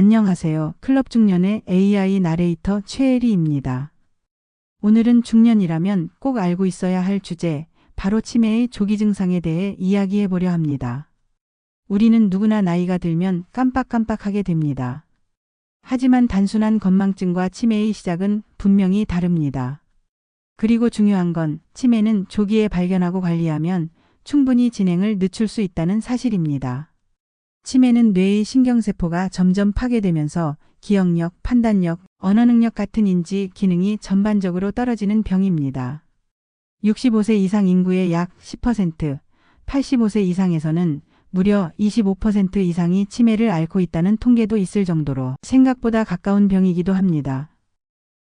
안녕하세요. 클럽 중년의 AI 나레이터 최혜리입니다. 오늘은 중년이라면 꼭 알고 있어야 할 주제, 바로 치매의 조기 증상에 대해 이야기해 보려 합니다. 우리는 누구나 나이가 들면 깜빡깜빡하게 됩니다. 하지만 단순한 건망증과 치매의 시작은 분명히 다릅니다. 그리고 중요한 건 치매는 조기에 발견하고 관리하면 충분히 진행을 늦출 수 있다는 사실입니다. 치매는 뇌의 신경세포가 점점 파괴되면서 기억력, 판단력, 언어 능력 같은 인지 기능이 전반적으로 떨어지는 병입니다. 65세 이상 인구의 약 10%, 85세 이상에서는 무려 25% 이상이 치매를 앓고 있다는 통계도 있을 정도로 생각보다 가까운 병이기도 합니다.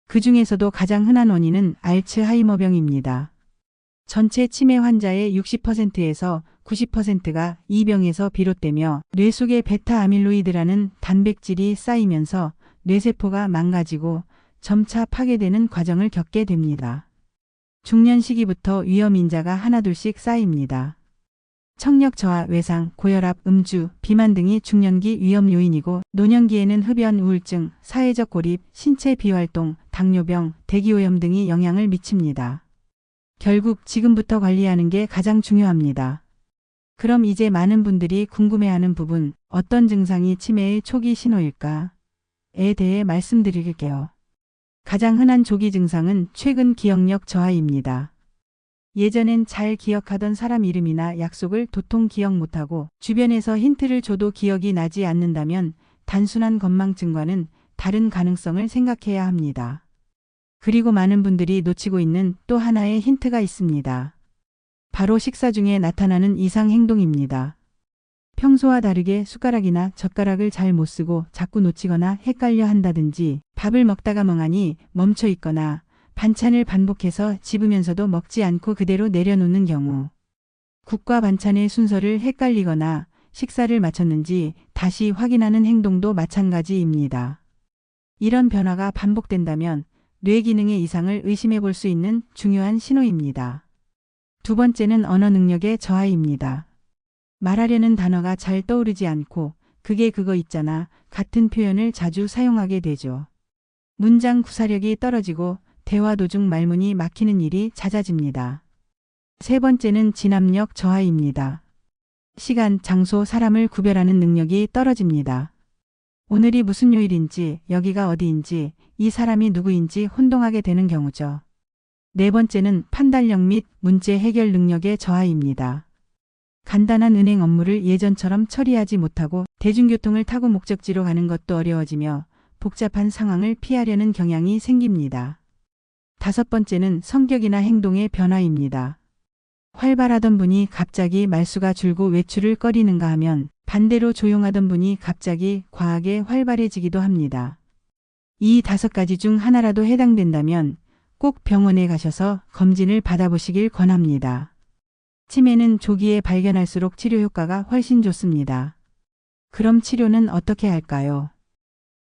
그 중에서도 가장 흔한 원인은 알츠하이머병입니다. 전체 치매 환자의 60%에서 90%가 이 병에서 비롯되며 뇌 속에 베타 아밀로이드라는 단백질이 쌓이면서 뇌세포가 망가지고 점차 파괴되는 과정을 겪게 됩니다. 중년 시기부터 위험 인자가 하나둘씩 쌓입니다. 청력 저하, 외상, 고혈압, 음주, 비만 등이 중년기 위험 요인이고 노년기에는 흡연, 우울증, 사회적 고립, 신체 비활동, 당뇨병, 대기오염 등이 영향을 미칩니다. 결국 지금부터 관리하는 게 가장 중요합니다. 그럼 이제 많은 분들이 궁금해하는 부분, 어떤 증상이 치매의 초기 신호일까에 대해 말씀드릴게요. 가장 흔한 조기 증상은 최근 기억력 저하입니다. 예전엔 잘 기억하던 사람 이름이나 약속을 도통 기억 못하고 주변에서 힌트를 줘도 기억이 나지 않는다면 단순한 건망증과는 다른 가능성을 생각해야 합니다. 그리고 많은 분들이 놓치고 있는 또 하나의 힌트가 있습니다. 바로 식사 중에 나타나는 이상 행동입니다. 평소와 다르게 숟가락이나 젓가락을 잘 못 쓰고 자꾸 놓치거나 헷갈려 한다든지 밥을 먹다가 멍하니 멈춰 있거나 반찬을 반복해서 집으면서도 먹지 않고 그대로 내려놓는 경우, 국과 반찬의 순서를 헷갈리거나 식사를 마쳤는지 다시 확인하는 행동도 마찬가지입니다. 이런 변화가 반복된다면 뇌 기능의 이상을 의심해 볼 수 있는 중요한 신호입니다. 두 번째는 언어 능력의 저하입니다. 말하려는 단어가 잘 떠오르지 않고 그게 그거 있잖아 같은 표현을 자주 사용하게 되죠. 문장 구사력이 떨어지고 대화 도중 말문이 막히는 일이 잦아집니다. 세 번째는 진압력 저하입니다. 시간, 장소, 사람을 구별하는 능력이 떨어집니다. 오늘이 무슨 요일인지, 여기가 어디인지, 이 사람이 누구인지 혼동하게 되는 경우죠. 네 번째는 판단력 및 문제 해결 능력의 저하입니다. 간단한 은행 업무를 예전처럼 처리하지 못하고 대중교통을 타고 목적지로 가는 것도 어려워지며 복잡한 상황을 피하려는 경향이 생깁니다. 다섯 번째는 성격이나 행동의 변화입니다. 활발하던 분이 갑자기 말수가 줄고 외출을 꺼리는가 하면 반대로 조용하던 분이 갑자기 과하게 활발해지기도 합니다. 이 5가지 중 하나라도 해당된다면 꼭 병원에 가셔서 검진을 받아보시길 권합니다. 치매는 조기에 발견할수록 치료 효과가 훨씬 좋습니다. 그럼 치료는 어떻게 할까요?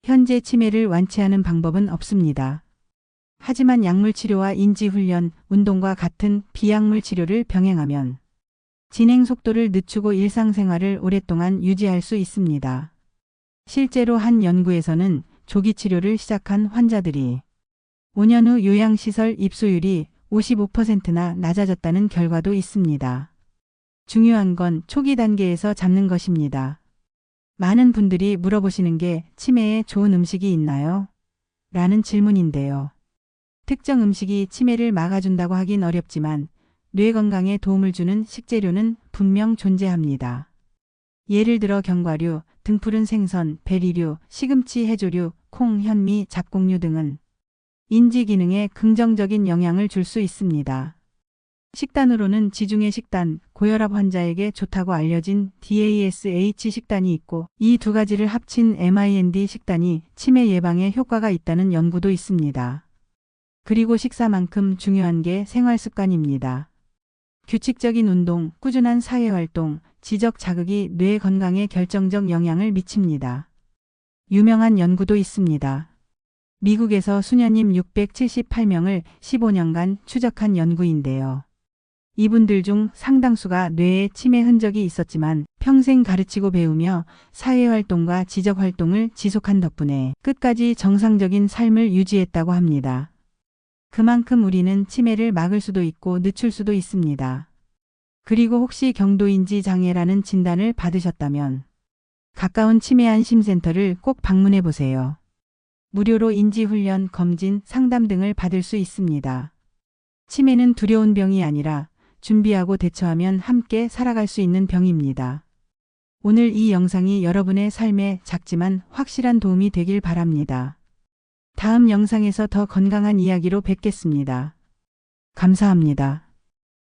현재 치매를 완치하는 방법은 없습니다. 하지만 약물 치료와 인지훈련, 운동과 같은 비약물 치료를 병행하면 진행 속도를 늦추고 일상생활을 오랫동안 유지할 수 있습니다. 실제로 한 연구에서는 조기 치료를 시작한 환자들이 5년 후 요양시설 입소율이 55%나 낮아졌다는 결과도 있습니다. 중요한 건 초기 단계에서 잡는 것입니다. 많은 분들이 물어보시는 게 치매에 좋은 음식이 있나요? 라는 질문인데요. 특정 음식이 치매를 막아준다고 하긴 어렵지만 뇌 건강에 도움을 주는 식재료는 분명 존재합니다. 예를 들어 견과류, 등푸른 생선, 베리류, 시금치, 해조류, 콩, 현미, 잡곡류 등은 인지 기능에 긍정적인 영향을 줄 수 있습니다. 식단으로는 지중해 식단, 고혈압 환자에게 좋다고 알려진 DASH 식단이 있고 이 두 가지를 합친 MIND 식단이 치매 예방에 효과가 있다는 연구도 있습니다. 그리고 식사만큼 중요한 게 생활 습관입니다. 규칙적인 운동, 꾸준한 사회활동, 지적 자극이 뇌 건강에 결정적 영향을 미칩니다. 유명한 연구도 있습니다. 미국에서 수녀님 678명을 15년간 추적한 연구인데요. 이분들 중 상당수가 뇌에 치매 흔적이 있었지만 평생 가르치고 배우며 사회활동과 지적활동을 지속한 덕분에 끝까지 정상적인 삶을 유지했다고 합니다. 그만큼 우리는 치매를 막을 수도 있고 늦출 수도 있습니다. 그리고 혹시 경도인지 장애라는 진단을 받으셨다면 가까운 치매안심센터를 꼭 방문해 보세요. 무료로 인지훈련, 검진, 상담 등을 받을 수 있습니다. 치매는 두려운 병이 아니라 준비하고 대처하면 함께 살아갈 수 있는 병입니다. 오늘 이 영상이 여러분의 삶에 작지만 확실한 도움이 되길 바랍니다. 다음 영상에서 더 건강한 이야기로 뵙겠습니다. 감사합니다.